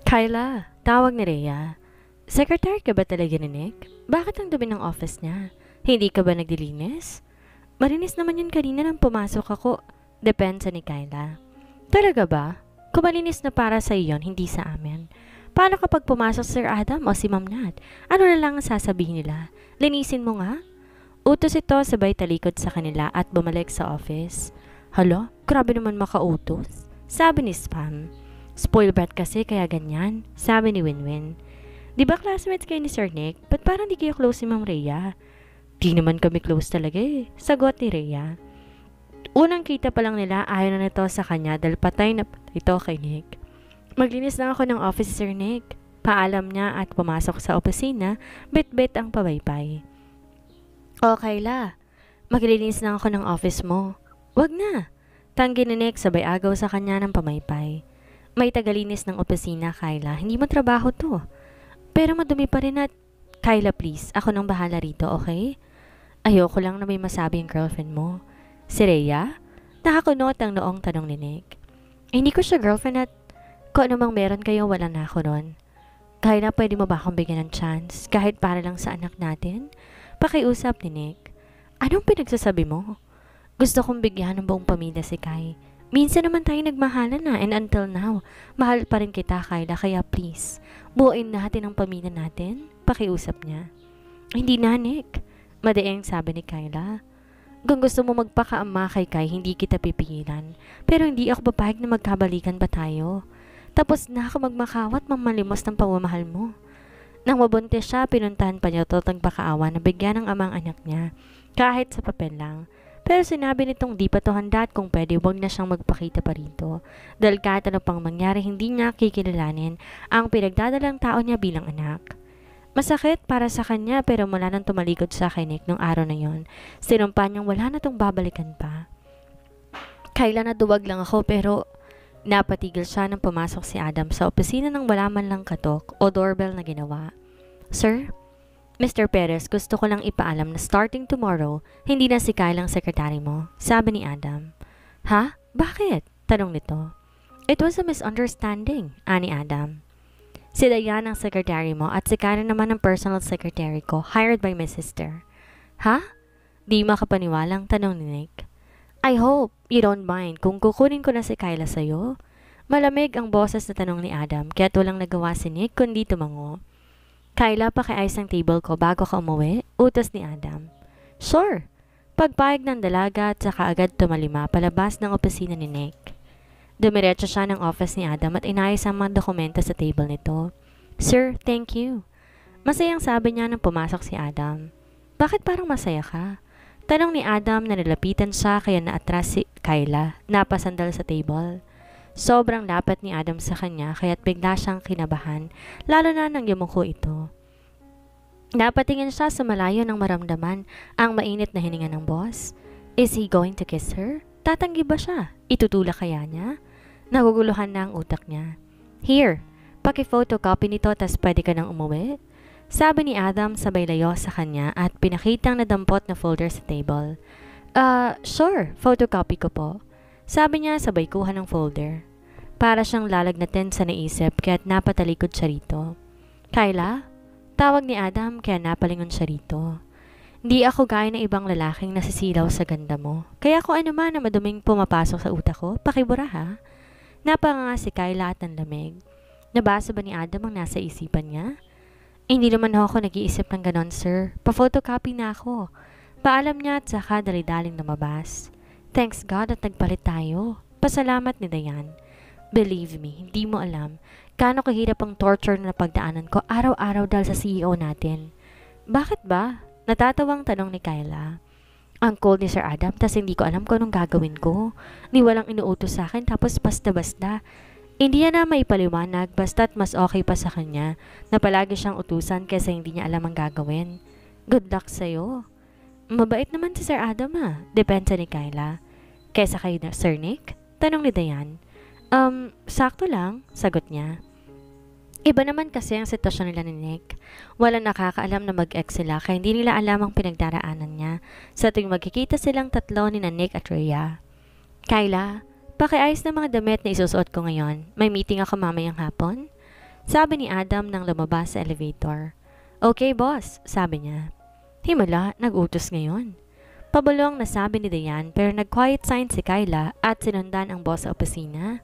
Kyla, tawag ni Rhea. Secretary ka ba talaga ni Nick? Bakit ang dumi ng office niya? Hindi ka ba nagdilinis? Malinis naman yun kanina nang pumasok ako. Depensa ni Kyla. Talaga ba? Kung malinis na para sa iyon, hindi sa amin. Paano kapag pumasok si Sir Adam o si Ma'am Nat? Ano na lang ang sasabihin nila? Linisin mo nga? Utos ito sabay talikod sa kanila at bumalik sa office. Hala, grabe naman makautos. Sabi ni Spam. Spoil brat kasi kaya ganyan, sabi ni Winwin. Di ba classmates kayo ni Sir Nick? Ba't parang di kayo close si Ma'am Rhea? Di naman kami close talaga eh, sagot ni Rhea. Unang kita pa lang nila ayaw na nito sa kanya dahil patay na patay ito kay Nick. Maglinis lang ako ng office Sir Nick. Paalam niya at pumasok sa opisina, bit-bit ang pabaypay. O Kayla, maglilinis lang ako ng office mo. Wag na. Tanggi ni Nick sabay agaw sa kanya ng pamaypay. May tagalinis ng opisina, Kayla. Hindi mo trabaho to. Pero madumi pa rin at... Kayla please, ako nang bahala rito, okay? Ayoko lang na may masabi ang girlfriend mo. Si Rhea? Nakakunot ang noong tanong ni Nick. Hindi ko siya girlfriend at kung anumang meron kayo, wala na ako ron. Kayla, pwede mo ba akong bigyan ng chance? Kahit para lang sa anak natin? Pakiusap ni Nick. Anong pinagsasabi mo? Gusto kong bigyan ng buong pamilya si Kai. Minsan naman tayo nagmahalan na and until now, mahal pa rin kita Kayla kaya please, buuin natin ang pamilya natin. Pakiusap niya. Hindi na Nick, madaing sabi ni Kayla. Kung gusto mo magpakaama kay Kai, hindi kita pipigilan. Pero hindi ako papayag na magkabalikan pa tayo. Tapos na ako magmakawat mamalimos ng pamamahal mo. Nang mabuntis siya, pinuntahan pa niya ito tagpakaawa na bigyan ng amang anak niya. Kahit sa papel lang. Pero sinabi nitong di pa to handa at kung pwede wag na siyang magpakita pa rito. Dahil kahit ano pang mangyari hindi niya kikilalanin ang pinagdadalang tao niya bilang anak. Masakit para sa kanya pero mula nang tumalikod sa kay Nick nung araw na yon, sinumpa niyang wala na tong babalikan pa. Kailan na duwag lang ako pero napatigil siya nang pumasok si Adam sa opisina nang wala man lang katok o doorbell na ginawa. Sir? Mr. Perez, gusto ko lang ipaalam na starting tomorrow, hindi na si Kyle ang sekretary mo, sabi ni Adam. Ha? Bakit? Tanong nito. It was a misunderstanding, ani Adam. Si Diane ang secretary mo at si Kyle naman ang personal secretary ko, hired by my sister. Ha? Di makapaniwalang tanong ni Nick. I hope you don't mind kung kukunin ko na si Kyla sa'yo. Malamig ang boses na tanong ni Adam, kaya walang nagawa si Nick kundi tumango. Kyla, pakiayos ang table ko bago ka umuwi, utos ni Adam. Sure. Pagpayag ng dalaga at saka agad tumalima palabas ng opisina ni Nick. Dumiretso siya ng office ni Adam at inayos ang mga dokumento sa table nito. Sir, thank you. Masayang sabi niya nang pumasok si Adam. Bakit parang masaya ka? Tanong ni Adam na nilapitan siya kaya naatras si Kyla, napasandal sa table. Sobrang lapit ni Adam sa kanya kaya't bigla siyang kinabahan, lalo na nang yumuko ito. Napatingin siya sa malayo nang maramdaman ang mainit na hininga ng boss. Is he going to kiss her? Tatanggi ba siya? Itutulak kaya niya? Naguguluhan na ang utak niya. Here, paki-photocopy nito tas pwede ka nang umuwi? Sabi ni Adam sabay layo sa kanya at pinakitang nadampot na folder sa table. Sure, photocopy ko po. Sabi niya sabay kuha ng folder. Para siyang lalagnatin sa naisip kaya't napatalikod siya rito. Kyla? Tawag ni Adam kaya napalingon siya rito. Hindi ako gaya ng ibang lalaking nasisilaw sa ganda mo. Kaya kung ano man na maduming pumapasok sa utak ko, pakibura ha. Napanganga si Kyla at ang lamig. Nabasa ba ni Adam ang nasa isipan niya? Hindi naman ako nag-iisip ng ganon, sir. Pa-photocopy na ako. Paalam niya at saka dali-daling lumabas. Thanks God at nagpalit tayo. Pasalamat ni Diane. Believe me, hindi mo alam gaano kahirap ang torture na pagdaanan ko araw-araw dahil sa CEO natin. Bakit ba? Natatawang tanong ni Kyla. Ang cold ni Sir Adam tas hindi ko alam kung anong gagawin ko. Ni walang inuutos sa akin tapos basta-basta. Hindi niya na maipaliwanag basta't mas okay pa sa kanya na palagi siyang utusan kaysa hindi niya alam ang gagawin. Good luck sa'yo. Mabait naman si Sir Adam Depensa ni Kyla. Kaysa kay Sir Nick? Tanong ni Diane. Sakto lang, sagot niya. Iba naman kasi ang sitwasyon nila ni Nick. Walang nakakaalam na mag-ex sila kaya hindi nila alam ang pinagdaraanan niya sa tuwing magkikita silang tatlo ni Nick at Rhea. Kyla, pakiayos ng mga damit na isusuot ko ngayon. May meeting ako mamayang hapon. Sabi ni Adam nang lumabas sa elevator. Okay, boss, sabi niya. Himala, nag-utos ngayon. Pabulong na sabi ni Dayan pero nag-quiet sign si Kyla at sinundan ang boss sa opisina.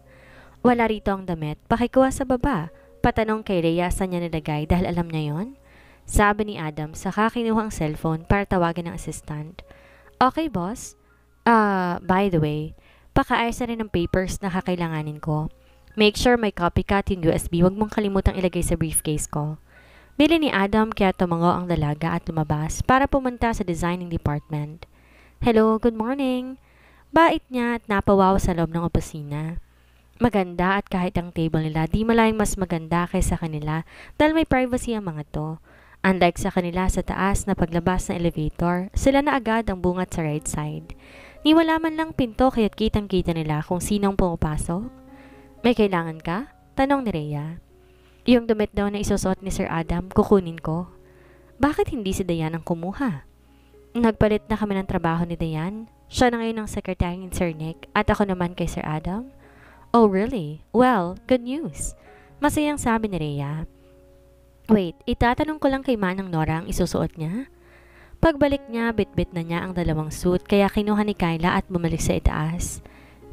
Wala rito ang damit, pakikuha sa baba. Patanong kay Rhea saan niya nilagay dahil alam niya yon. Sabi ni Adam saka kinuha ang cellphone para tawagan ng assistant. Okay, boss. By the way, paka-ayos na rin ng papers na kakailanganin ko. Make sure may copycat yung USB, huwag mong kalimutang ilagay sa briefcase ko. Bili ni Adam kaya tumango ang dalaga at lumabas para pumunta sa designing department. Hello, good morning. Bait niya at napawaw sa loob ng opisina. Maganda at kahit ang table nila di malayang mas maganda kaysa kanila dahil may privacy ang mga to. Unlike sa kanila sa taas na paglabas ng elevator, sila na agad ang bungat sa right side. Ni wala man lang pinto kaya't kitang-kita nila kung sinong pumapasok. May kailangan ka? Tanong ni Rhea. Yung damit daw na isusuot ni Sir Adam, kukunin ko. Bakit hindi si Dayan ang kumuha? Nagpalit na kami ng trabaho ni Dayan. Siya na ngayon ang secretary ni Sir Nick at ako naman kay Sir Adam. Oh really? Well, good news. Masayang sabi ni Rhea. Wait, itatanong ko lang kay Manang Nora ang isusuot niya? Pagbalik niya, bitbit na niya ang dalawang suit kaya kinuha ni Kyla at bumalik sa itaas.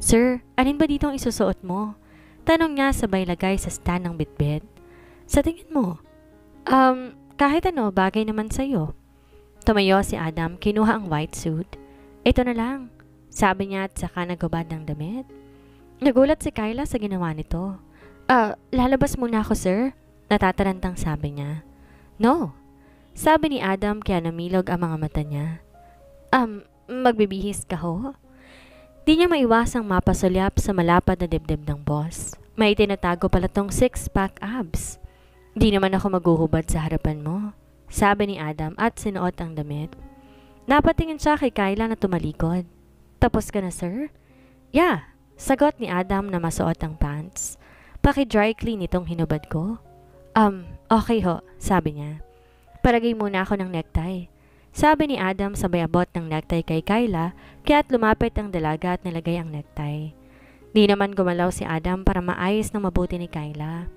Sir, alin ba dito ang isusuot mo? Tanong niya sabay lagay sa stand ng bitbit. Sa tingin mo? Kahit ano, bagay naman sa'yo. Tumayo si Adam, kinuha ang white suit. Ito na lang, sabi niya at saka nagubad ng damit. Nagulat si Kyla sa ginawa nito. Lalabas muna ako, sir. Natatarantang sabi niya. No, sabi ni Adam kaya namilog ang mga mata niya. Magbibihis ka ho? Di niya maiwasang mapasulyap sa malapad na dibdib ng boss. May tinatago pala tong 6-pack abs. Di naman ako maghuhubad sa harapan mo, sabi ni Adam at sinuot ang damit. Napatingin siya kay Kyla na tumalikod. Tapos ka na, sir? Yeah, sagot ni Adam na masuot ang pants. Paki-dry clean itong hinubad ko. Okay ho, sabi niya. Palagay muna ako ng necktie. Sabi ni Adam sabay abot ng necktie kay Kyla, kaya't lumapit ang dalaga at nilagay ang necktie. Di naman gumalaw si Adam para maayos ng mabuti ni Kyla.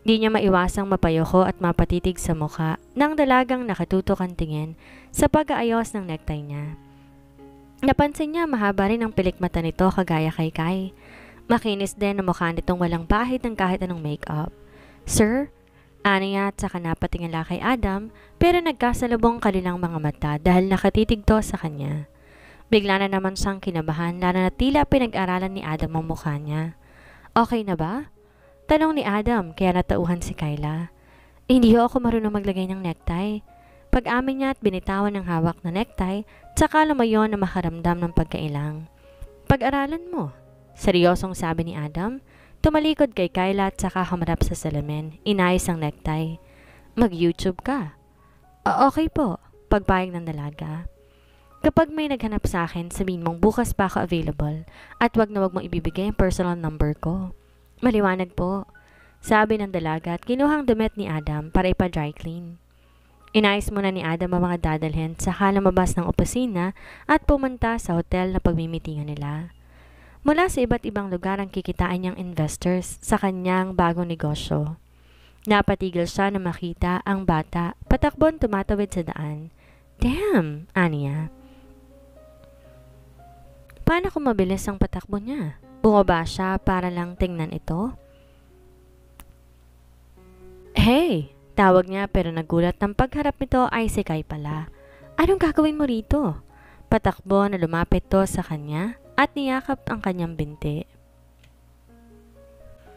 Di niya maiwasang mapayoko at mapatitig sa mukha ng dalagang nakatutok ang tingin sa pag-aayos ng necktie niya. Napansin niya mahaba rin ang pilikmata nito kagaya kay Kai. Makinis din ang mukha nitong walang pahid ng kahit anong makeup. Sir? Ano niya at saka napatingala kay Adam pero nagkasalubong kanilang mga mata dahil nakatitig to sa kanya. Bigla na naman siyang kinabahan lalo na tila pinag-aralan ni Adam ang mukha niya. Okay na ba? Tanong ni Adam kaya natauhan si Kyla. Hindi ho ako marunong maglagay ng necktie. Pag-amin niya at binitawan ng hawak na necktie tsaka lumayo na makaramdam ng pagkailang. Pag-aralan mo? Seryosong sabi ni Adam. Tumalikod kay Kyla at saka humarap sa salamin. Inayos ang necktie. Mag-YouTube ka. Okay po, pagpayag ng dalaga. Kapag may naghanap sa akin, sabihin mong bukas pa ako available at wag na wag mong ibibigay ang personal number ko. Maliwanag po, sabi ng dalaga at kinuhang damit ni Adam para ipa-dry clean. Inayos muna ni Adam ang mga dadalhin saka lumabas ng opisina at pumunta sa hotel na pagmimitingan nila. Mula sa iba't ibang lugar ang kikitain niyang investors sa kanyang bagong negosyo. Napatigil siya na makita ang bata patakbon tumatawid sa daan. Damn, aniya. Paano kung mabilis ang patakbo niya? Bumaba siya para lang tingnan ito? Hey! Tawag niya pero nagulat ng pagharap nito ay si Kai pala. Anong gagawin mo rito? Patakbo na lumapit to sa kanya at niyakap ang kanyang binti.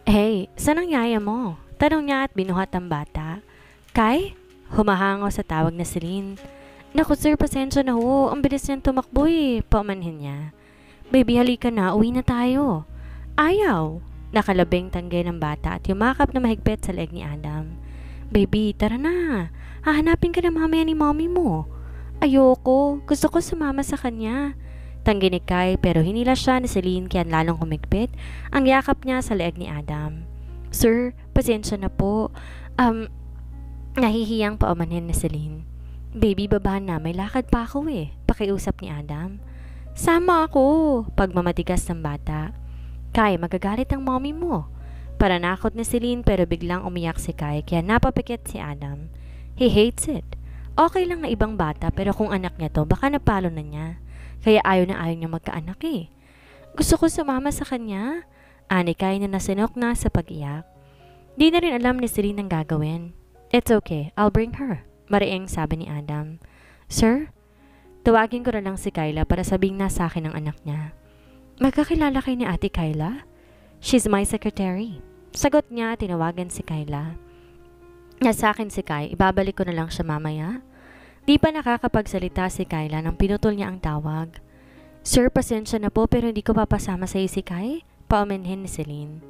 Hey, saan ang yaya mo? Tanong niya at binuhat ang bata. Kai? Humahango sa tawag na Celine. Naku sir, pasensya na ho. Ang bilis niyang tumakbo paumanhin niya. Baby, halika na. Uwi na tayo. Ayaw. Nakalabing tanggay ng bata at yumakap na mahigpit sa leeg ni Adam. Baby, tara na. Hahanapin ka na mamaya ni mommy mo. Ayoko. Gusto ko sumama sa kanya. Tanggi ni Kai pero hinila siya ni Celine kaya lalong humigpit ang yakap niya sa leeg ni Adam. Sir, pasensya na po. Nahihiyang paumanhin ni Celine. Baby, baba na. May lakad pa ako Pakiusap ni Adam. Sama ako. Pagmamatigas ng bata. Kai, magagalit ang mommy mo. Paranakot ni Celine pero biglang umiyak si Kai kaya napapikit si Adam. He hates it. Okay lang na ibang bata pero kung anak niya to baka napalo na niya. Kaya ayaw niya magkaanak eh. Gusto ko sumama sa kanya. Ani Kai na nasinok na sa pag-iyak. Di na rin alam ni Celine ang gagawin. It's okay, I'll bring her. Mariing sabi ni Adam. Sir, tawagin ko na lang si Kyla para sabing nasa akin ang anak niya. Magkakilala kayo ni Ate Kyla? She's my secretary. Sagot niya, tinawagan si Kyla. Nasa akin si Kai, ibabalik ko na lang siya mamaya. Di pa nakakapagsalita si Kyla nang pinutol niya ang tawag. Sir, pasensya na po pero hindi ko papasama sa iyo si Kai. Paumanhin ni Celine.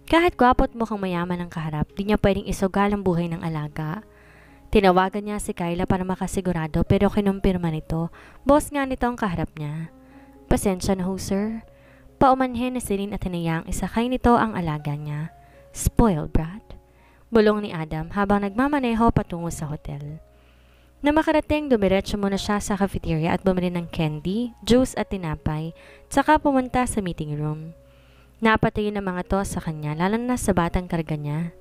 Kahit gwapo at mukhang mayaman ang kaharap, di niya pwedeng isugal ang buhay ng alaga. Tinawagan niya si Kyla para makasigurado pero kinumpirma nito, boss nga nito ang kaharap niya. Pasensya na ho sir. Paumanhin ni Celine at hinayang isakay nito ang alaga niya. Spoiled brat. Bulong ni Adam habang nagmamaneho patungo sa hotel. Na makarating, dumiretso muna siya sa cafeteria at bumili ng candy, juice at tinapay, tsaka pumunta sa meeting room. Napatingin ng mga to sa kanya, lalo na sa batang karga niya.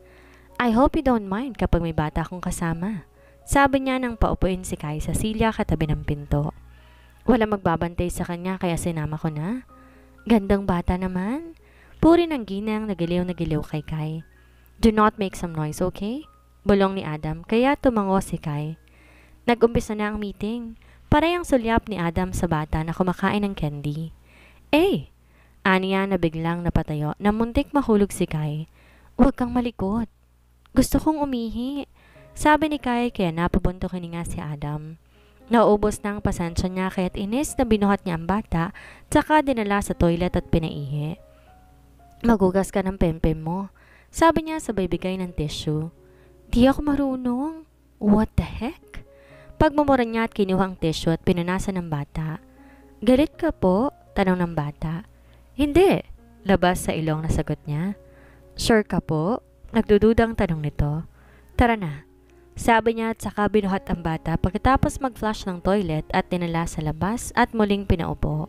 I hope you don't mind kapag may bata akong kasama. Sabi niya nang paupuin si Kai sa silya katabi ng pinto. Wala magbabantay sa kanya kaya sinama ko na. Gandang bata naman. Puri ng ginang nagiliw kay Kai. Do not make some noise, okay? Bulong ni Adam, kaya tumango si Kai. Nag-umpisa na ang meeting. Parehang sulyap ni Adam sa bata na kumakain ng candy. Aniya na biglang napatayo na muntik mahulog si Kai. Huwag kang malikot. Gusto kong umihi. Sabi ni Kai kaya napabuntokin nga si Adam. Naubos na ang pasensya niya kaya't inis na binuhat niya ang bata tsaka dinala sa toilet at pinaihi. Magugas ka ng pempem mo. Sabi niya sabay bigay ng tissue. Di ako marunong. What the heck? Pagmumura niya at kinuha ang tissue at pinunasan ng bata. Galit ka po? Tanong ng bata. Hindi. Labas sa ilong na sagot niya. Sure ka po? Nagdududang tanong nito. Tara na. Sabi niya at saka binuhat ang bata pagkatapos mag-flush ng toilet at dinala sa labas at muling pinaupo.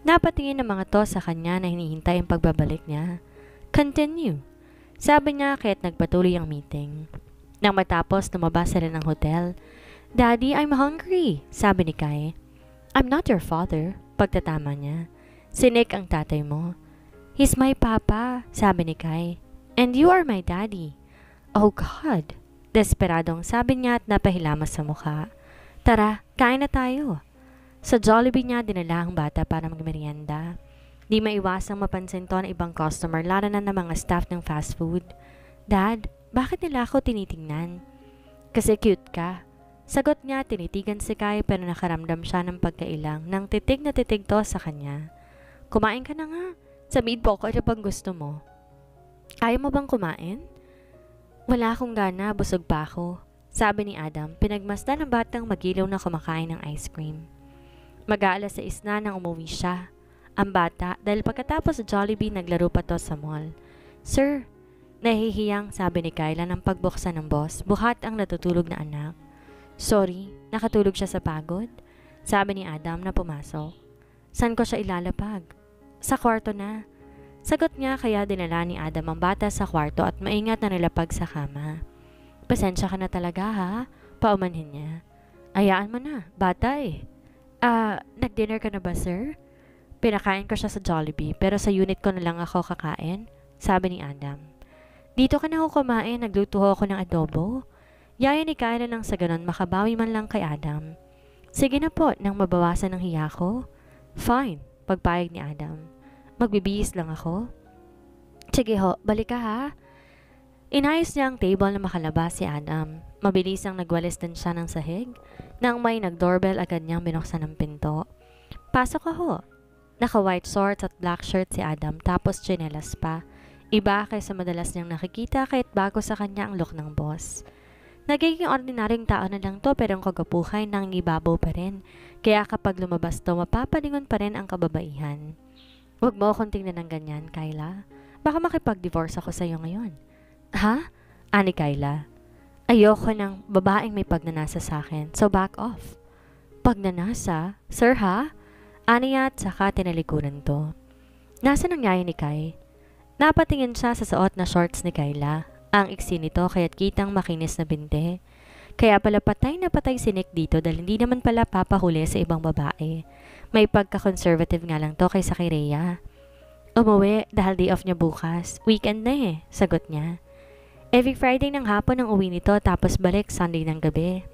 Napatingin ng mga to sa kanya na hinihintay ang pagbabalik niya. Continue. Sabi niya kaya't nagpatuloy ang meeting. Nang matapos, lumabas sila ng hotel. Daddy, I'm hungry, sabi ni Kai. I'm not your father, pagtatama niya. Si Nick ang tatay mo. He's my papa, sabi ni Kai. And you are my daddy. Oh God, desperadong sabi niya at napahilamas sa mukha. Tara, kain na tayo. Sa Jollibee niya dinala ang bata para magmerienda. Di maiwasang mapansin to ng ibang customer lalo na ng mga staff ng fast food. Dad, bakit nila ako tinitingnan? Kasi cute ka. Sagot niya, tinitigan si Kai pero nakaramdam siya ng pagkailang nang titig na titig to sa kanya. Kumain ka na nga. Sabihin po ko ano pang gusto mo. Ayaw mo bang kumain? Wala akong gana, busog pa ako. Sabi ni Adam, pinagmasdan ng batang magilaw na kumakain ng ice cream. Mag-aalas 6 na nang umuwi siya. Ang bata, dahil pagkatapos sa Jollibee naglaro pa to sa mall. Sir, nahihiyang sabi ni Kyla ng pagbuksan ng boss, buhat ang natutulog na anak. Sorry, nakatulog siya sa pagod? Sabi ni Adam na pumasok. San ko siya ilalapag? Sa kwarto na. Sagot niya kaya dinala ni Adam ang bata sa kwarto at maingat na nilapag sa kama. Pasensya ka na talaga ha? Paumanhin niya. Ayaan mo na, bata eh. Nag-dinner ka na ba sir? Pinakain ko siya sa Jollibee pero sa unit ko na lang ako kakain, sabi ni Adam. Dito ka na ako kumain, nagluto ako ng adobo. Yaya ni Kyla nang sa ganon makabawi man lang kay Adam. Sige na po, nang mabawasan ng hiya ko. Fine, pagpayag ni Adam. Magbibihis lang ako. Sige ho, balik ka ha. Inayos niya ang table na makalabas si Adam. Mabilis ang nagwalis din siya ng sahig. Nang may nag-doorbell agad niyang binuksan ng pinto. Pasok ka ho. Naka-white shorts at black shirt si Adam tapos tsinelas pa. Iba kaysa madalas niyang nakikita kahit bago sa kanya ang look ng boss. Nagiging ordinaryong tao na lang to pero ang kagapuhay nang ibabaw pa rin. Kaya kapag lumabas to mapapalingon pa rin ang kababaihan. Huwag mo akong tingnan ng ganyan, Kyla. Baka makipag-divorce ako sa iyo ngayon. Ha? Ani Kyla. Ayoko ng babaeng may pagnanasa sa akin, so back off. Pagnanasa? Sir ha? Aniya at saka tinalikuran to. Nasaan ang yaya ni Kai? Napatingin siya sa suot na shorts ni Kyla. Ang iksi nito kaya't kitang makinis na binte. Kaya pala patay na patay si Nick dito dahil hindi naman pala papahuli sa ibang babae. May pagka-conservative nga lang to kaysa kay Rhea. Umuwi dahil day off niya bukas. Weekend na sagot niya. Every Friday ng hapon ang uwi nito tapos balik Sunday ng gabi.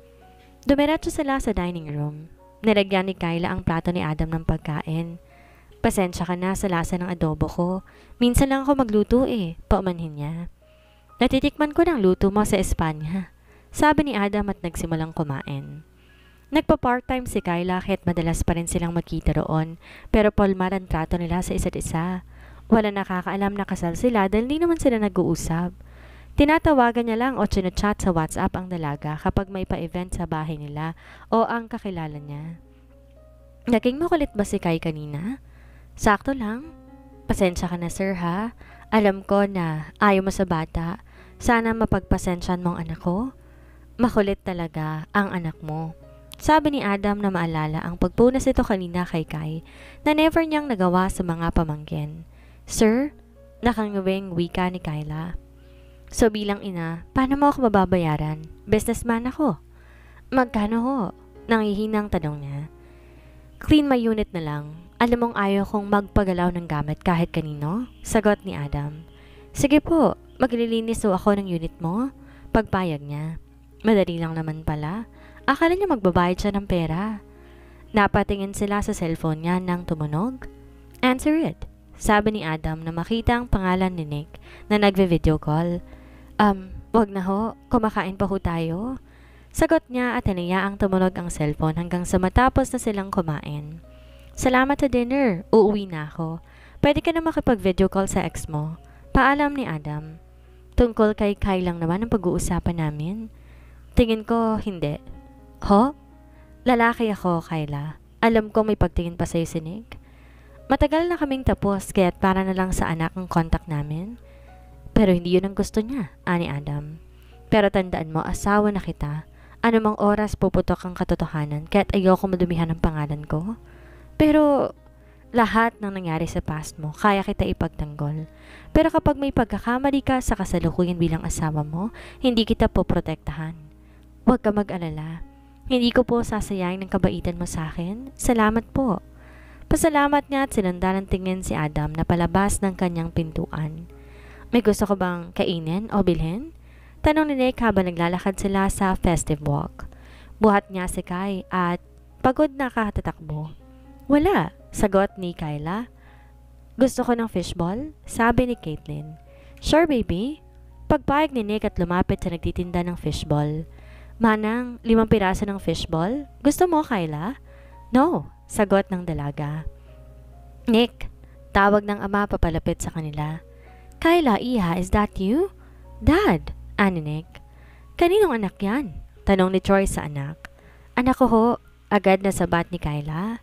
Dumiretso sila sa dining room. Nilagyan ni Kyla ang plato ni Adam ng pagkain. Pasensya ka na sa lasa ng adobo ko. Minsan lang ako magluto paumanhin niya. Natitikman ko ng luto mo sa Espanya. Sabi ni Adam at nagsimulang kumain. Nagpa-part-time si Kyla kahit madalas pa rin silang magkita roon pero palmar ang trato nila sa isa't isa. Wala nakakaalam na kasal sila dahil hindi naman sila nag-uusap. Tinatawagan niya lang o chinachat sa WhatsApp ang dalaga kapag may pa-event sa bahay nila o ang kakilala niya. Naging makulit ba si Kai kanina? Sakto lang. Pasensya ka na sir ha. Alam ko na ayaw mo sa bata. Sana mapagpasensyan mo ang anak ko. Makulit talaga ang anak mo. Sabi ni Adam na maalala ang pagpunas ito kanina kay Kai na never niyang nagawa sa mga pamangkin. Sir, nakangawing wika ni Kyla. So bilang ina, paano mo ako mababayaran? Businessman ako. Magkano ho? Nangihinang tanong niya. Clean my unit na lang. Alam mong ayaw kong magpagalaw ng gamit kahit kanino? Sagot ni Adam. Sige po, maglilinis ho ako ng unit mo. Pagpayag niya. Madali lang naman pala. Akala niya magbabayad siya ng pera. Napatingin sila sa cellphone niya nang tumunog. Answer it. Sabi ni Adam na makita ang pangalan ni Nick na nagve-video call. Wag na ho. Kumakain pa ho tayo. Sagot niya at hiniyaang tumunog ang cellphone hanggang sa matapos na silang kumain. Salamat sa dinner. Uuwi na ako. Pwede ka na makipag-video call sa ex mo. Paalam ni Adam. Tungkol kay Kai lang naman ang pag-uusapan namin. Tingin ko, hindi. Ho? Lalaki ako, Kyla. Alam ko may pagtingin pa sa'yo si Nick. Matagal na kaming tapos, kaya't para na lang sa anak ang contact namin. Pero hindi yun ang gusto niya, ani Adam. Pero tandaan mo, asawa na kita. Anumang oras puputok ang katotohanan, kaya't ayoko madumihan ang pangalan ko. Pero lahat ng nangyari sa past mo, kaya kita ipagtanggol. Pero kapag may pagkakamali ka sa kasalukuyan bilang asawa mo, hindi kita poprotektahan. Huwag ka mag-alala. Hindi ko po sasayang ng kabaitan mo sa akin. Salamat po. Pasalamat niya at sinundan ng tingin si Adam na palabas ng kanyang pintuan. May gusto ko bang kainin o bilhin? Tanong ni Nick habang naglalakad sila sa festive walk. Buhat niya si Kai at pagod na katatakbo. Wala, sagot ni Kyla. Gusto ko ng fishball, sabi ni Caitlin. Sure baby. Pagpayag ni Nick at lumapit sa nagtitinda ng fishball. Manang, 5 piraso ng fishball? Gusto mo, Kyla? No, sagot ng dalaga. Nick, tawag ng ama papalapit sa kanila. Kyla, iha, is that you? Dad, ani Nick. Kaninong anak yan? Tanong ni Troy sa anak. Anak ko ho, agad na sabat ni Kyla.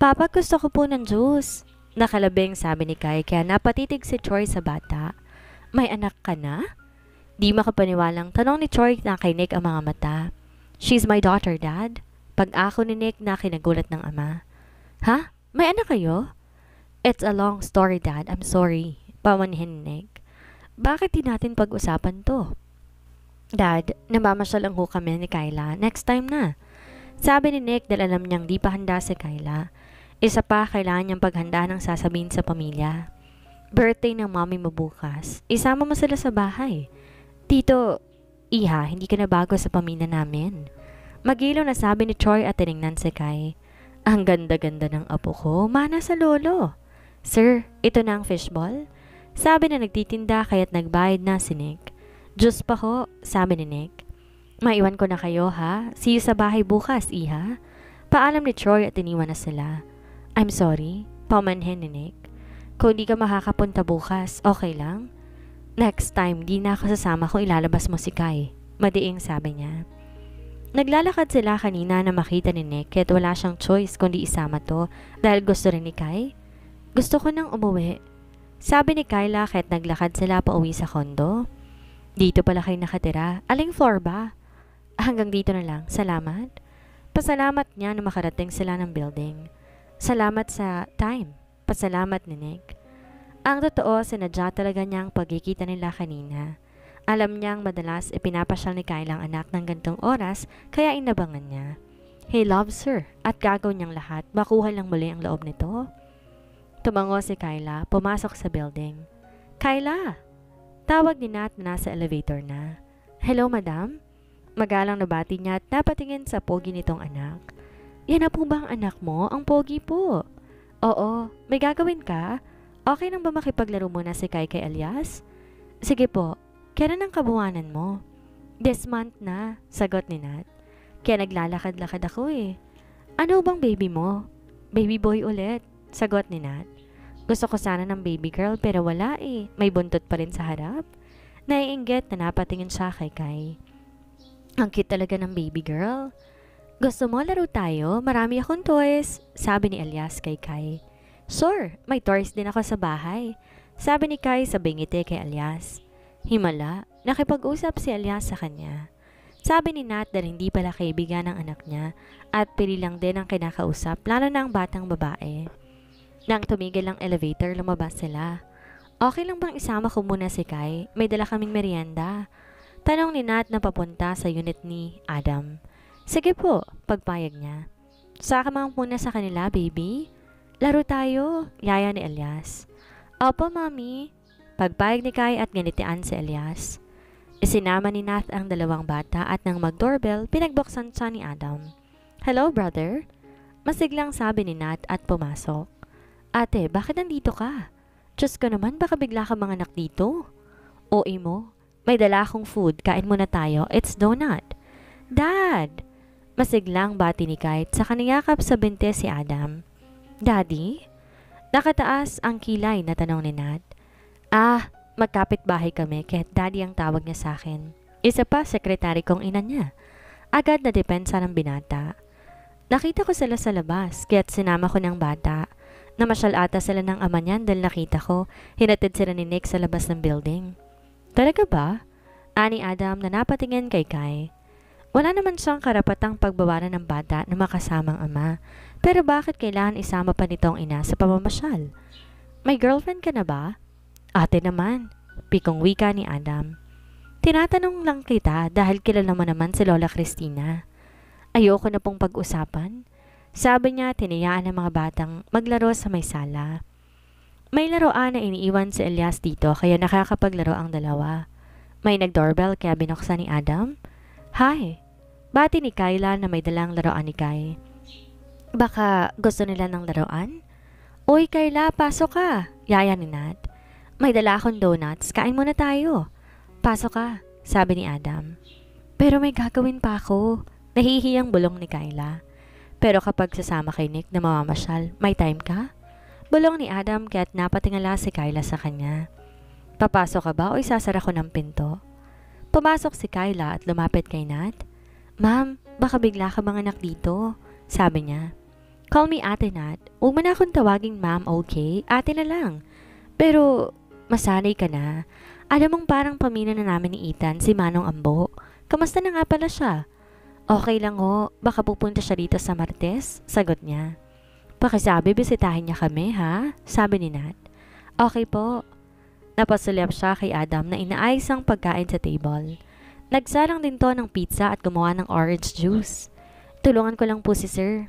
Papa, gusto ko po ng juice. Nakalabing sabi ni Kai kaya napatitig si Troy sa bata. May anak ka na? Di makapaniwalang tanong ni Troy na kay Nick ang mga mata. She's my daughter, Dad. Pag-ako ni Nick na kinagulat ng ama. Ha? May anak kayo? It's a long story, Dad. I'm sorry. Pamanhin ni Nick. Bakit di natin pag-usapan to? Dad, namamasyal lang ho kami ni Kyla. Next time na. Sabi ni Nick dahil alam niyang di pa handa si Kyla. Isa pa, kailangan niyang paghanda ng sasabihin sa pamilya. Birthday ng mommy mo bukas. Isama mo sila sa bahay. Tito, iha, hindi ka na bago sa pamilya namin. Magilo na sabi ni Troy at tiningnan si Kai. Ang ganda-ganda ng apo ko, mana sa lolo. Sir, ito na ang fishball? Sabi na nagtitinda kaya't nagbayad na si Nick. Diyos pa ho, sabi ni Nick. Maiwan ko na kayo ha, see you sa bahay bukas, iha. Paalam ni Troy at iniwan na sila. I'm sorry, pamanhin ni Nick. Kung di ka makakapunta bukas, okay lang? Next time, di na ako sasama kung ilalabas mo si Kai. Madiing sabi niya. Naglalakad sila kanina na makita ni Nick kahit wala siyang choice kundi isama to dahil gusto rin ni Kai. Gusto ko nang umuwi. Sabi ni Kyla kahit naglakad sila pa uwi sa kondo. Dito pala kayo nakatira. Aling floor ba? Hanggang dito na lang. Salamat. Pasalamat niya na makarating sila ng building. Salamat sa time. Pasalamat ni Nick. Ang totoo, sinadya talaga niyang pagkikita nila kanina. Alam niyang madalas ipinapasyal ni Kyle ang anak ng gantong oras kaya inabangan niya. He loves her at gagawin niyang lahat makuha lang muli ang loob nito. Tumango si Kyla, pumasok sa building. Kyla! Tawag ni Nat na nasa elevator na. Hello, madam? Magalang nabati niya at napatingin sa pogi nitong anak. Yan na po ba ang anak mo? Ang pogi po. Oo, may gagawin ka? Okay nang ba makipaglaro muna si Kai kay Elias? Sige po, kailan ang kabuwanan mo? This month na, sagot ni Nat. Kaya naglalakad-lakad ako eh. Ano bang baby mo? Baby boy ulit, sagot ni Nat. Gusto ko sana ng baby girl pero wala eh, may buntot pa rin sa harap. Naiinggit na napatingin siya kay Kai. Ang cute talaga ng baby girl. Gusto mo laro tayo? Marami akong toys, sabi ni Elias kay Kai. Sure, may toys din ako sa bahay, sabi ni Kai sabay ngiti kay Elias. Himala, nakipag-usap si Elias sa kanya. Sabi ni Nat dahil hindi pala kaibigan ng anak niya at pili lang din ang kinakausap lalo na ang batang babae. Nang tumigil ang elevator, lumabas sila. Okay lang bang isama ko muna si Kai? May dala kaming merienda. Tanong ni Nat na papunta sa unit ni Adam. Sige po, pagpayag niya. Saka muna sa kanila, baby. Laro tayo, yaya ni Elias. Opo, mami. Pagpayag ni Kai at ganitian si Elias. Isinama ni Nat ang dalawang bata at nang mag-doorbell, pinagbuksan siya ni Adam. Hello, brother? Masiglang sabi ni Nat at pumasok. Ate, bakit nandito ka? Diyos ko naman, baka bigla ka manganak dito. OA mo, may dala akong food, kain muna tayo, it's donut. Dad! Masiglang bati ni Kai sa kaniyakap sa binte si Adam. Daddy? Nakataas ang kilay na tanong ni Nat. Magkapit bahay kami kahit daddy ang tawag niya sa akin. Isa pa, sekretary kong ina niya. Agad na depensa ng binata. Nakita ko sila sa labas kaya't sinama ko ng bata. Namasyal ata sila ng ama niyan dahil nakita ko hinatid sila ni Nick sa labas ng building. Talaga ba? Ani Adam na napatingin kay Kai. Wala naman siyang karapatang pagbawaran ng bata na makasamang ama. Pero bakit kailangan isama pa nitong ina sa pamamasyal? May girlfriend ka na ba? Ate naman, pikong wika ni Adam. Tinatanong lang kita dahil kilala mo naman si Lola Cristina. Ayoko na pong pag-usapan. Sabi niya tinayaan ng mga batang maglaro sa may sala. May laruan na iniiwan si Elias dito kaya nakakapaglaro ang dalawa. May nag-doorbell kaya binuksan ni Adam. Hi! Bati ni Kyla na may dalang laruan ni Kai. Baka gusto nila ng laruan? Uy Kyla, pasok ka! Yaya ni Nat. May dala akong donuts, kain muna tayo. Pasok ka, sabi ni Adam. Pero may gagawin pa ako. Nahihiyang bulong ni Kyla. Pero kapag sasama kay Nick na mamamasyal, may time ka? Bulong ni Adam kaya't napatingala si Kyla sa kanya. Papasok ka ba o isasara ko ng pinto? Pumasok si Kyla at lumapit kay Nat. Ma'am, baka bigla ka manganak dito, sabi niya. Call me Ate Nat. Huwag mo na akong tawaging ma'am, okay? Ate na lang. Pero masanay ka na. Alam mong parang pamilya na namin ni Ethan, si Manong Ambo. Kamusta na nga pala siya? Okay lang ho, baka pupunta siya dito sa Martes, sagot niya. Pakisabi, bisitahin niya kami ha, sabi ni Nat. Okay po. Napasulyap siya kay Adam na inaayos ang pagkain sa table. Nagsalang din to ng pizza at gumawa ng orange juice. Tulungan ko lang po si sir.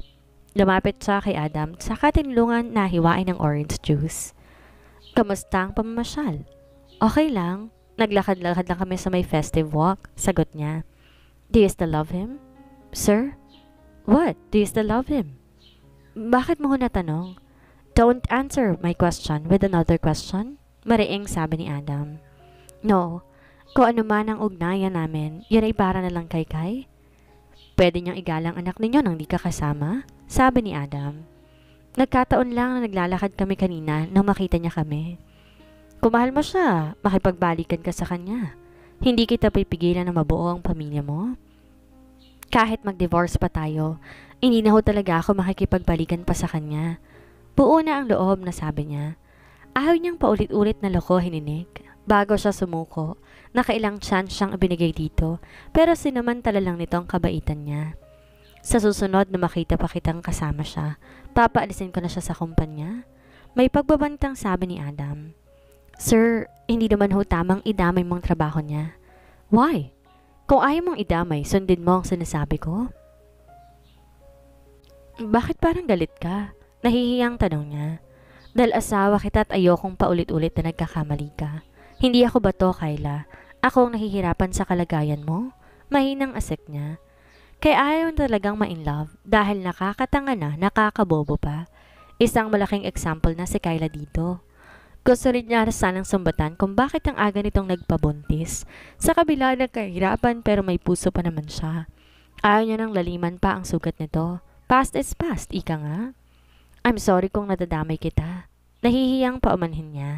Lumapit siya kay Adam, saka tinulungan na hiwain ng orange juice. Kamusta ang pamamasyal? Okay lang. Naglakad-lakad lang kami sa may festive walk, sagot niya. Do you still love him? Sir? What? Do you still love him? Bakit mo ko natanong? Don't answer my question with another question, mariing sabi ni Adam. No. Kung ano man ang ugnayan namin, yun ay para na lang kay Kai. Pwede niyang igalang anak ninyo nang di ka kasama, sabi ni Adam. Nagkataon lang na naglalakad kami kanina nang makita niya kami. Kung mahal mo siya, makipagbalikan ka sa kanya. Hindi kita pipigilan na mabuo ang pamilya mo. Kahit mag-divorce pa tayo, hindi na ho talaga ako makikipagbalikan pa sa kanya. Buo na ang loob na sabi niya. Ayaw niyang paulit-ulit na lokohin ni Nick. Bago siya sumuko, nakailang chance siyang ibinigay dito, pero sinamantala lang nito ang kabaitan niya. Sa susunod na makita pa kitang kasama siya, papaalisin ko na siya sa kumpanya. May pagbabantang sabi ni Adam. Sir, hindi naman ho tamang idamay mong trabaho niya. Why? Kung ayaw mong idamay, sundin mo ang sinasabi ko. Bakit parang galit ka? Nahihiyang tanong niya. Dahil asawa kita at ayokong paulit-ulit na nagkakamali ka. Hindi ako bato, Kyla. Ako ang nahihirapan sa kalagayan mo. Mahinang asik niya. Kaya ayaw talagang ma-in love dahil nakakatanga na, nakakabobo pa. Isang malaking example na si Kyla dito. Gusto rin niya sanang sumbatan kung bakit ang aga nitong nagpabuntis. Sa kabila ng kahirapan pero may puso pa naman siya. Ayaw niya nang laliman pa ang sugat nito. Past is past, ika nga. I'm sorry kung nadadamay kita. Nahihiyang paumanhin niya.